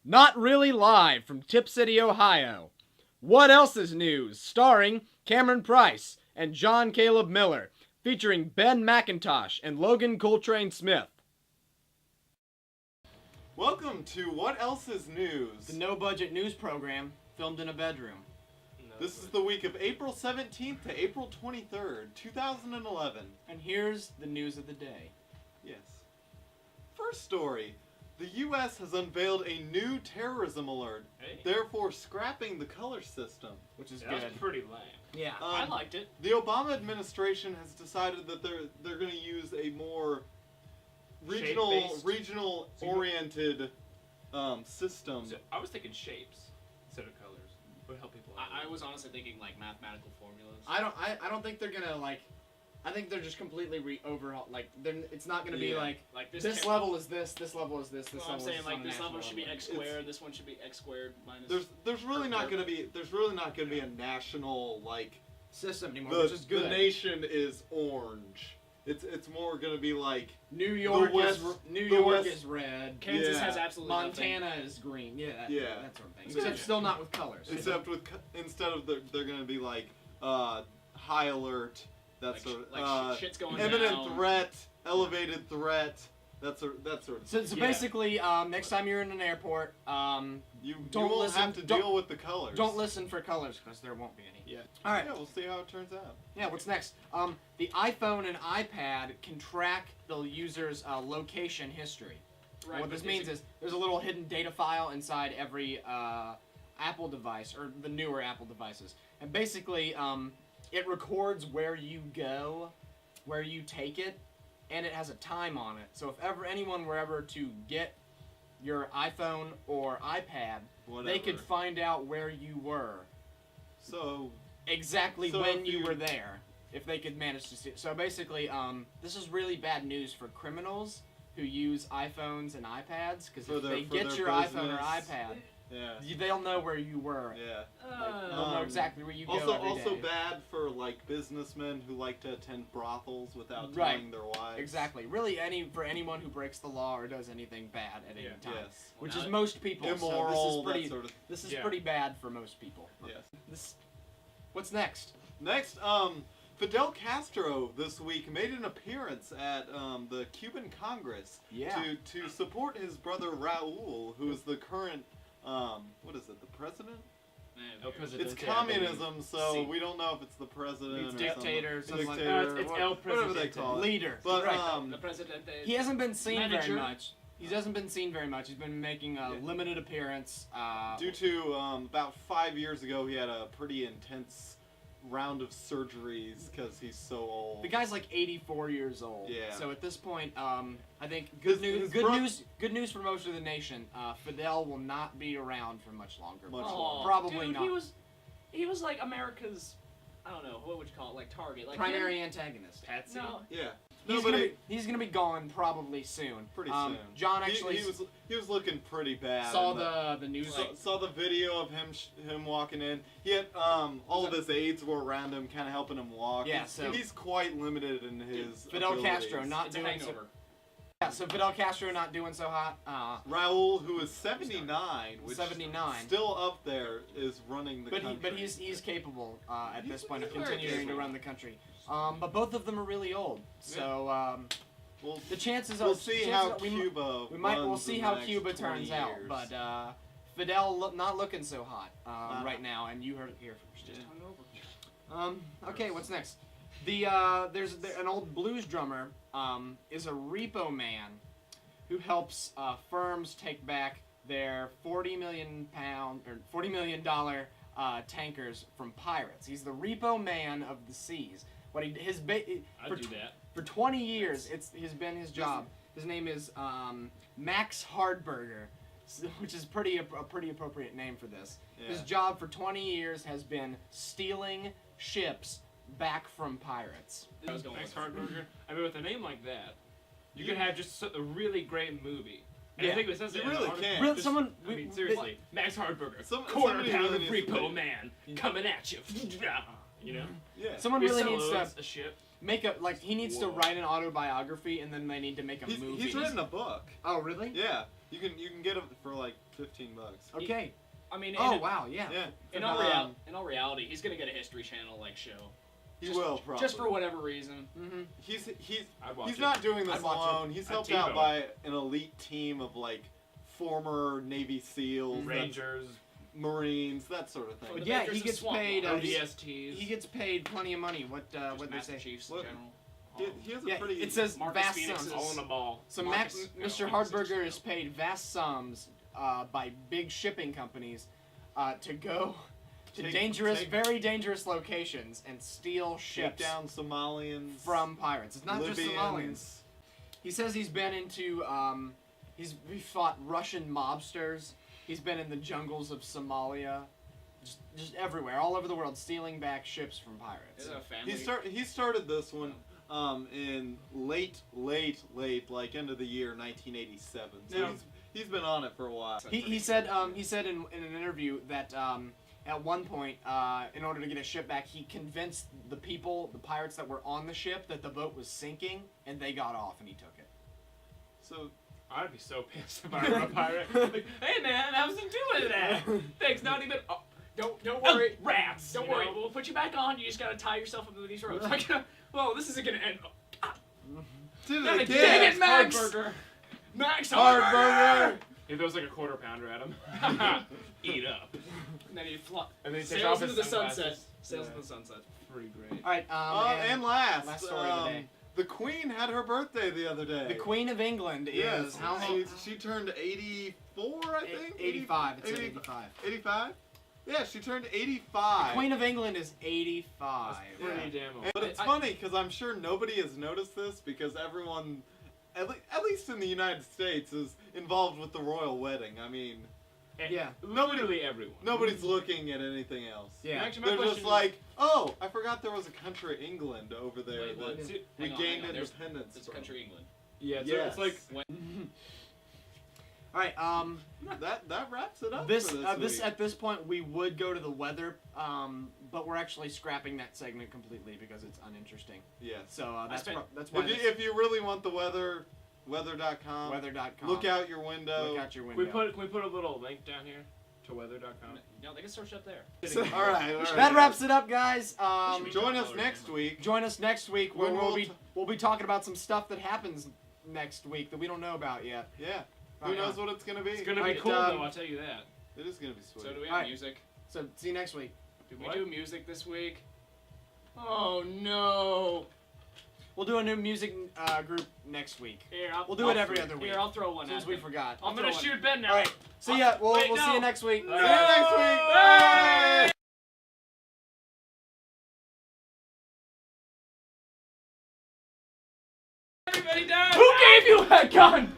Not Really Live from Tip City, Ohio. What Else is News? Starring Cameron Price and John Caleb Miller, featuring Ben McIntosh and Logan Coltrane Smith. Welcome to What Else is News? The no-budget news program filmed in a bedroom. This is the week of April 17th to April 23rd, 2011. And here's the news of the day. Yes. First story. The U.S. has unveiled a new terrorism alert, therefore scrapping the color system. Which is That good. was pretty lame. Yeah. I liked it. The Obama administration has decided that they're going to use a more regional oriented system. So I was thinking shapes instead of colors. Would help people out. I was honestly thinking like mathematical formulas. I don't think they're gonna like. I think they're just completely overhaul. Like, it's not gonna be Yeah. like this can- level is this level is this. This Well, level I'm is saying this like on a this national level should be level. x squared. This one should be x squared minus. There's really not going to be a national like system anymore, the, which is good. the nation is orange. It's more going to be like New York West- New the York West- is red. Kansas Yeah. has absolutely Montana is green. Yeah, that sort of thing. Except- Except still not with colors. except with instead of they're going to be like high alert, that Like, sort of shit's going imminent down. threat, elevated threat, that sort of So thing. basically, next time you're in an airport, You don't won't listen- have to don't- deal with the colors. don't listen for colors because there won't be any. Yeah. All right. Yeah, we'll see how it turns out. Yeah, what's next? The iPhone and iPad can track the user's location history. Right. What this means is there's a little hidden data file inside every Apple device, or the newer Apple devices. And basically, it records where you go, where you take it, and it has a time on it. So if ever anyone were ever to get your iPhone or iPad, they could Whatever. find out where you were. So Exactly So when if you you- were there, if they could manage to see it. So basically, this is really bad news for criminals who use iPhones and iPads, because For if their- they for get their your iPhone or business. iPad, yeah, they'll know where you were. yeah. They'll know exactly where you go Also, every day. bad for like businessmen who like to attend brothels without Right. telling their wives. Exactly. Really, for anyone who breaks the law or does anything bad at any time, Yes. which Well, is now- most people. Immoral. So this is pretty. That sort of. This is Yeah. pretty bad for most people. Yes. What's next? Next, Fidel Castro this week made an appearance at the Cuban Congress Yeah. to support his brother Raul, who is the current what is it, the president? Man, El weird. Presidente, It's I believe. communism, so See. we don't know if it's the president It's or dictator, something like dictator, that. It's what- El whatever they Presidente. call it. Leader. But Right. The president. He hasn't been seen Manager. very much. He hasn't been seen very much. He's been making a limited appearance. due to about 5 years ago, he had a pretty intense round of surgeries because he's so old. The guy's like 84 years old. Yeah. So at this point, I think His good news for most of the nation. Fidel will not be around for much longer. Much Oh, longer. Probably dude, not. He was like America's, I don't know, what would you call it, like target, like Primary antagonist. Patsy. No, Yeah. He's gonna be gone probably soon. Pretty soon. John actually he was looking pretty bad. saw in the news. saw the video of him walking in. He had all of his aides were around him, kind of helping him walk. Yeah, He's- so- he's quite limited in his. Fidel abilities. Castro not it's a doing so. hangover. Yeah, so Fidel Castro not doing so hot. Raul, who is 79, which 79. still up there, is running the But country. he's capable at this point of he's very continuing to capable. run the country. But both of them are really old, so We'll, the chances we'll are see chances how are Cuba. we'll runs see in how the next Cuba 20 turns out. years. But Fidel not looking so hot Nah. right now, and you heard it here first. Just hungover. Okay, what's next? There's an old blues drummer is a repo man who helps firms take back their $40 million tankers from pirates. He's the repo man of the seas. What I'd for, do that. for 20 years, has been his job. His name is Max Hardberger, which is a pretty appropriate name for this. His Yeah. job for 20 years has been stealing ships back from pirates. I was going Max with it. Hardberger. I mean, with a name like that, you You- could have just a really great movie. And Yeah. I think it says You it in the really article. can. Really, Just- someone. I mean, seriously, Max Hardberger, quarter somebody pound really of needs to repo make- man coming at you. You know, Yeah. Someone He really needs to unloads a ship. make a he needs to Whoa. write an autobiography, and then they need to make a movie. He's written a book. Oh, really? Yeah. You can get them for like $15. Okay. I mean, Oh wow, yeah. Yeah. in all reality, he's gonna get a History Channel like show. He Just- will probably. Just for whatever reason. Mm-hmm. I'd watch He's it. not doing this I'd watch alone. He's I'd helped TiVo out it. by an elite team of like former Navy SEAls, Rangers, Marines, that sort of thing. The Yeah, makers he of gets Swamp paid. Law. ODSTs. He gets paid plenty of money. What Just they Master say? Chiefs What? General. He has a Yeah, pretty. it says Marcus vast Phoenix sums. is- all in a ball. So Marcus- Mr. no, Hardberger Marcus is paid vast sums by big shipping companies to go to very dangerous locations and steal Take ships down Somalians from pirates. It's not just Libyans. Somalians. He says he's been into he fought Russian mobsters. He's been in the jungles of Somalia, just everywhere, all over the world, stealing back ships from pirates. Is it a family? He started this one in late, like end of the year 1987. So Yeah. he's been on it for a while. He said in an interview that at one point in order to get a ship back, he convinced the pirates that were on the ship that the boat was sinking, and they got off, and he took it. So I'd be so pissed if I were a pirate. Like, hey man, have some do with that. Thanks, not even. Oh, Don't worry. rats. Don't you worry. know? We'll put you back on. You just gotta tie yourself up to these ropes. Like, well, this isn't gonna end. did Dang it it, again. Max! Hardburger. Max Hardburger. He throws like a quarter pounder at him. Eat up. And then he fly. And then he takes Sails off into his the sunset. sunglasses. Sails Yeah. into the sunset. Pretty great. All right, And last, last story of the day. the Queen had her birthday the other day. the Queen of England Yes, is how old? she turned 84, I think. 85. It's 80 85. 85. Yeah, she turned The 85. Queen of England is 85. Yeah. Pretty damn old. But it's I- funny because I'm sure nobody has noticed this because everyone, at least in the United States, is involved with the royal wedding. I mean, Yeah. Literally everyone. nobody's looking at anything else. Yeah. Actually, my They're question just is- like, oh, I forgot there was a country England over there Wait, what? that See, we Hang on, gained hang on. There's- independence It's from. country England. Yeah, so Yes. it's like All right. That wraps it up. This for this week. at this point we would go to the weather, but we're actually scrapping that segment completely because it's uninteresting. Yes. So that's spent- that's why If you really want the weather, weather.com. weather.com. Look out your window. Look out your window. can we put a little link down here to weather.com? No, they can search up there. So- All right. That wraps it up, guys. Join us next week. Join us next week where When we'll be talking about some stuff that happens next week that we don't know about yet. Yeah. Who Right knows on. what it's gonna be? It's gonna Alright, be cool um, though, I'll tell you that. It is gonna be sweet. So do we have Alright. music? So see you next week. Did we What? do music this week? Oh no! We'll do a new music group next week. Here, We'll do it every other week. Here, I'll throw one Since at we you. forgot. I'm gonna throw one. shoot Ben now. All right. See ya. We'll Wait, see no. you next week. See you next week. Hey! Bye. Everybody down! Who gave you that gun?